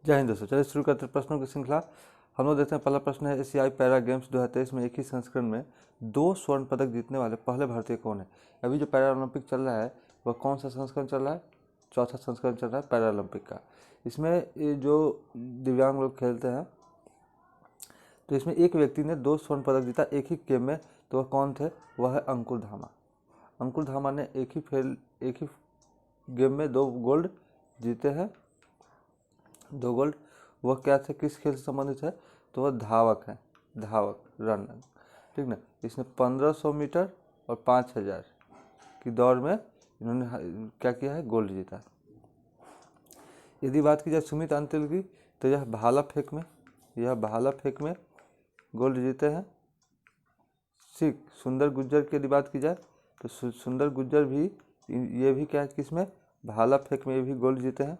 जय हिंद दोस्तों, चलिए शुरू करते हैं प्रश्नों की श्रृंखला। हम लोग देखते हैं पहला प्रश्न है, एशियाई पैरा गेम्स 2023 में एक ही संस्करण में 2 स्वर्ण पदक जीतने वाले पहले भारतीय कौन है। अभी जो पैरा ओलंपिक चल रहा है वह कौन सा संस्करण चल रहा है? चौथा संस्करण चल रहा है पैरा ओलंपिक का। इसमें ये जो दिव्यांग लोग खेलते हैं, तो इसमें एक व्यक्ति ने 2 स्वर्ण पदक जीता एक ही गेम में। तो वह कौन थे? वह है अंकुर धामा। अंकुर धामा ने एक ही गेम में 2 गोल्ड जीते हैं, 2 गोल्ड। वह क्या थे, किस खेल से संबंधित है? तो वह धावक है, धावक, रनर, ठीक ना। इसने 1500 मीटर और 5000 की दौड़ में इन्होंने क्या किया है, गोल्ड जीता। यदि बात की जाए सुमित अंतिल की, तो यह भाला फेंक में गोल्ड जीते हैं। सुंदर गुज्जर की यदि बात की जाए तो सुंदर गुज्जर भी, ये भी क्या है, किसमें, भाला फेंक में ये भी गोल्ड जीते हैं।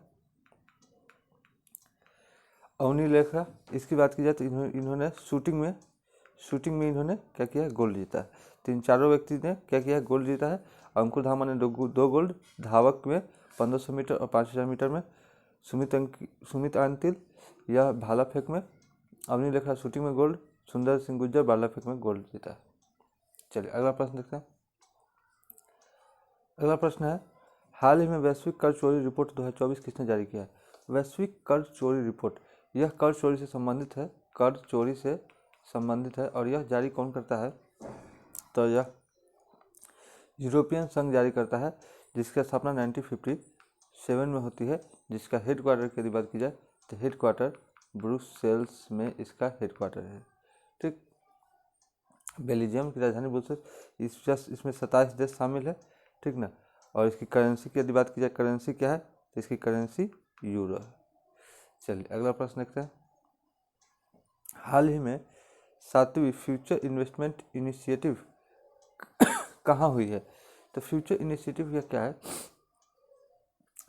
अवनी लेखरा, इसकी बात की जाए तो इन्होंने शूटिंग में इन्होंने क्या किया है, गोल्ड जीता है। तो इन चारों व्यक्ति ने क्या किया है, गोल्ड जीता है। अंकुर धामा ने 2 गोल्ड, धावक में 1500 मीटर और 5000 मीटर में। सुमित अंतिल यह भाला फेंक में, अवनी लेखरा शूटिंग में गोल्ड, सुंदर सिंह गुज्जर भाला फेंक में गोल्ड जीता है। चलिए अगला प्रश्न देखते हैं। अगला प्रश्न है, हाल ही में वैश्विक कर चोरी रिपोर्ट 2024 किसने जारी किया है? वैश्विक कर चोरी रिपोर्ट, यह कर चोरी से संबंधित है और यह जारी कौन करता है? तो यह यूरोपियन संघ जारी करता है, जिसकी स्थापना 1957 में होती है, जिसका हेडक्वार्टर की यदि बात की जाए तो हेडक्वार्टर ब्रुसेल्स में इसका हेडक्वार्टर है, ठीक। बेल्जियम की राजधानी ब्रुसेल्स। इसमें 27 देश शामिल है, ठीक ना। और इसकी करेंसी की यदि बात की जाए, करेंसी क्या है, तो इसकी करेंसी यूरो है। चलिए अगला प्रश्न देखते हैं। हाल ही में 7वीं फ्यूचर इन्वेस्टमेंट इनिशिएटिव कहाँ हुई है? तो फ्यूचर इनिशिएटिव यह क्या है,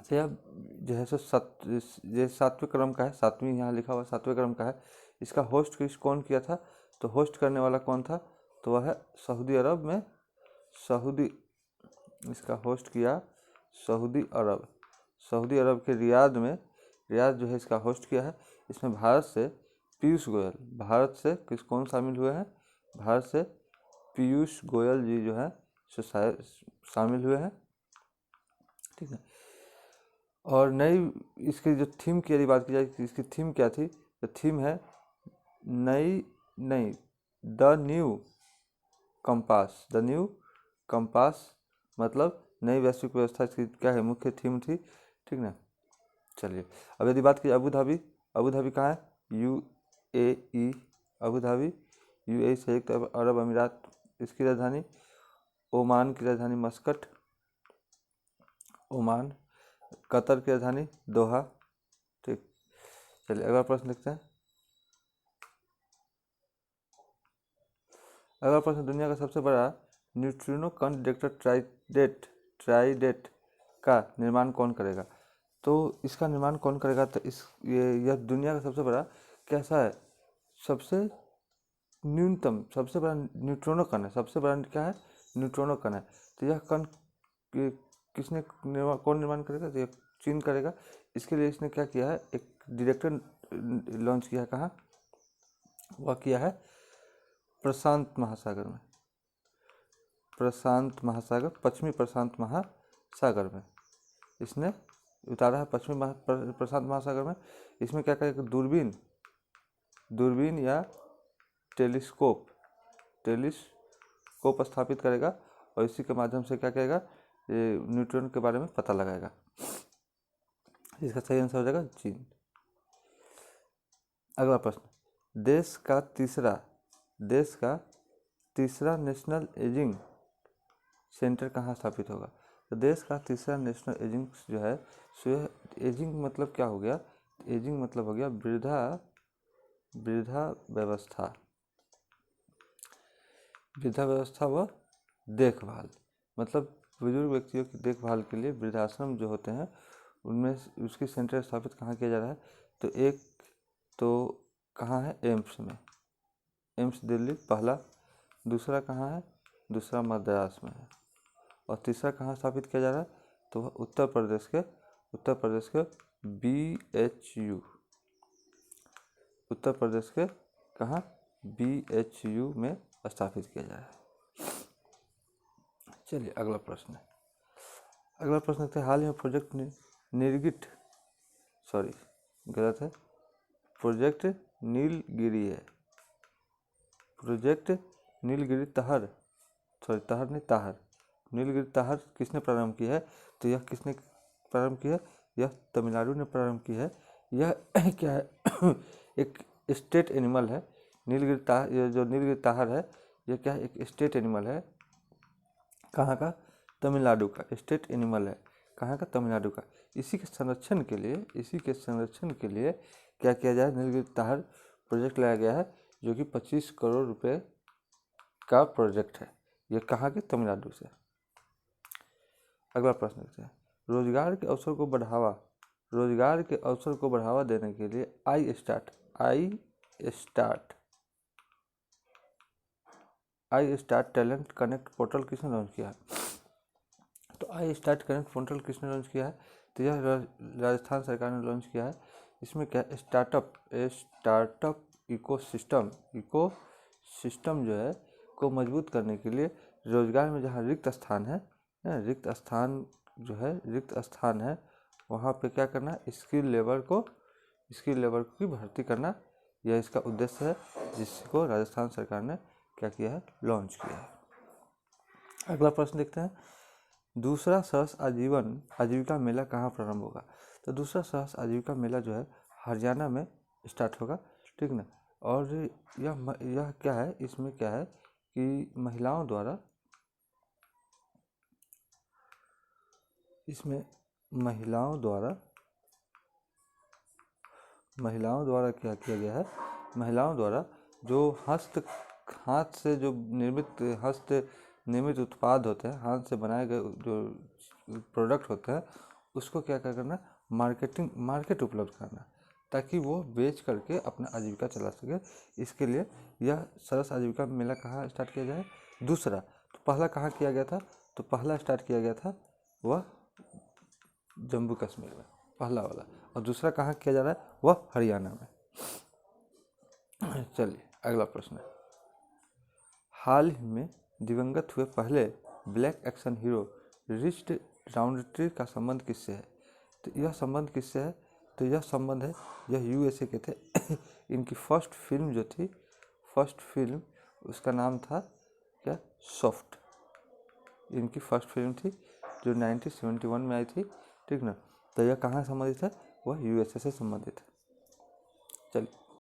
तो यह जो है सो 7वें क्रम का है, 7वीं यहाँ लिखा हुआ 7वें क्रम का है। इसका होस्ट कौन किया था? तो होस्ट करने वाला कौन था? तो वह है सऊदी अरब में, इसका होस्ट किया सऊदी अरब के रियाद जो है इसका होस्ट किया है। इसमें भारत से कौन शामिल हुए हैं? भारत से पीयूष गोयल जी जो है शामिल हुए हैं, ठीक है। और नई इसकी जो थीम की यदि बात की जाए, इसकी थीम क्या थी? तो थीम है द न्यू कंपास, मतलब नई वैश्विक व्यवस्था की क्या है, मुख्य थीम थी, ठीक ना। चलिए अब यदि बात की अबू धाबी कहाँ है? यूएई, अबू धाबी यूएई संयुक्त अरब अमीरात। इसकी राजधानी ओमान की राजधानी मस्कट, ओमान। कतर की राजधानी दोहा, ठीक। चलिए अगला प्रश्न लिखते हैं। अगला प्रश्न, दुनिया का सबसे बड़ा न्यूट्रिनो कण डिटेक्टर ट्राइडेट का निर्माण कौन करेगा? तो इसका निर्माण कौन करेगा? तो यह दुनिया का सबसे बड़ा कैसा है, सबसे बड़ा न्यूट्रिनो कण है। सबसे बड़ा क्या है? न्यूट्रिनो कण है। तो यह कण कौन निर्माण करेगा? तो यह चीन करेगा। इसके लिए इसने क्या किया है, एक डिटेक्टर लॉन्च किया है। कहाँ? वह किया है प्रशांत महासागर में, पश्चिमी प्रशांत महासागर में इसने उतारा है, प्रशांत महासागर में। इसमें क्या करेगा, दूरबीन या टेलीस्कोप स्थापित करेगा और इसी के माध्यम से क्या करेगा, ये न्यूट्रॉन के बारे में पता लगाएगा। इसका सही आंसर हो जाएगा चीन। अगला प्रश्न, देश का तीसरा नेशनल एजिंग सेंटर कहाँ स्थापित होगा? तो देश का तीसरा नेशनल एजिंग जो है, एजिंग मतलब क्या हो गया? एजिंग मतलब हो गया वृद्धा व्यवस्था व देखभाल, मतलब बुजुर्ग व्यक्तियों की देखभाल के लिए वृद्धाश्रम जो होते हैं उनमें उसकी सेंटर स्थापित कहाँ किया जा रहा है? तो एक तो कहाँ है, एम्स में, एम्स दिल्ली पहला। दूसरा कहाँ है? दूसरा मद्रास में है। और तीसरा कहाँ स्थापित किया जा रहा है? तो उत्तर प्रदेश के BHU उत्तर प्रदेश के कहाँ, BHU में स्थापित किया जा रहा है। चलिए अगला प्रश्न है हाल ही में प्रोजेक्ट निर्गिट सॉरी गलत है, प्रोजेक्ट नीलगिरी है। प्रोजेक्ट नीलगिरी ताहर नीलगिरी ताहर किसने प्रारंभ की है? तो यह किसने प्रारंभ की है? यह तमिलनाडु ने प्रारंभ की है। यह क्या है एक स्टेट एनिमल है। नीलगिरी ताहर, ये जो नीलगिरी ताहर है यह क्या है, एक स्टेट एनिमल है। कहाँ का? तमिलनाडु का स्टेट एनिमल है। कहाँ का? तमिलनाडु का। इसी के संरक्षण के लिए क्या किया जाए, नीलगिरी ताहर प्रोजेक्ट लाया गया है, जो कि 25 करोड़ रुपए का प्रोजेक्ट है। यह कहाँ के? तमिलनाडु से। अगला प्रश्न देखते हैं, रोजगार के अवसर को बढ़ावा देने के लिए I start talent connect portal किसने लॉन्च किया है? तो आई स्टार्ट कनेक्ट पोर्टल किसने लॉन्च किया है? तो यह राजस्थान सरकार ने लॉन्च किया है। इसमें क्या, स्टार्टअप इकोसिस्टम जो है को मजबूत करने के लिए रोजगार में जहाँ रिक्त स्थान है वहाँ पे क्या करना, स्किल लेबर की भर्ती करना, यह इसका उद्देश्य है, जिसको राजस्थान सरकार ने क्या किया है, लॉन्च किया है। अगला प्रश्न देखते हैं, दूसरा सहस्त्र आजीविका मेला कहाँ प्रारंभ होगा? तो दूसरा सहस्त्र आजीविका मेला जो है हरियाणा में स्टार्ट होगा, ठीक ना। और यह क्या है, इसमें क्या है कि महिलाओं द्वारा क्या किया गया है, महिलाओं द्वारा जो हाथ से जो निर्मित उत्पाद होते हैं, हाथ से बनाए गए जो प्रोडक्ट होते हैं, उसको क्या करना, मार्केट उपलब्ध करना, ताकि वो बेच करके अपना आजीविका चला सके। इसके लिए यह सरस आजीविका मेला कहाँ स्टार्ट किया जाए? दूसरा। तो पहला कहाँ किया गया था? तो पहला स्टार्ट किया गया था वह जम्मू कश्मीर में, पहला वाला। और दूसरा कहाँ किया जा रहा है? वह हरियाणा में। चलिए अगला प्रश्न है, हाल ही में दिवंगत हुए पहले ब्लैक एक्शन हीरो रिचर्ड राउंडट्री का संबंध किससे है? तो यह संबंध किससे है? तो यह संबंध है, यह USA के थे। इनकी फर्स्ट फिल्म उसका नाम था क्या, सॉफ्ट। इनकी फर्स्ट फिल्म थी जो 1971 में आई थी, ठीक ना। तो यह कहाँ संबंधित है? वह USA से संबंधित है। चलिए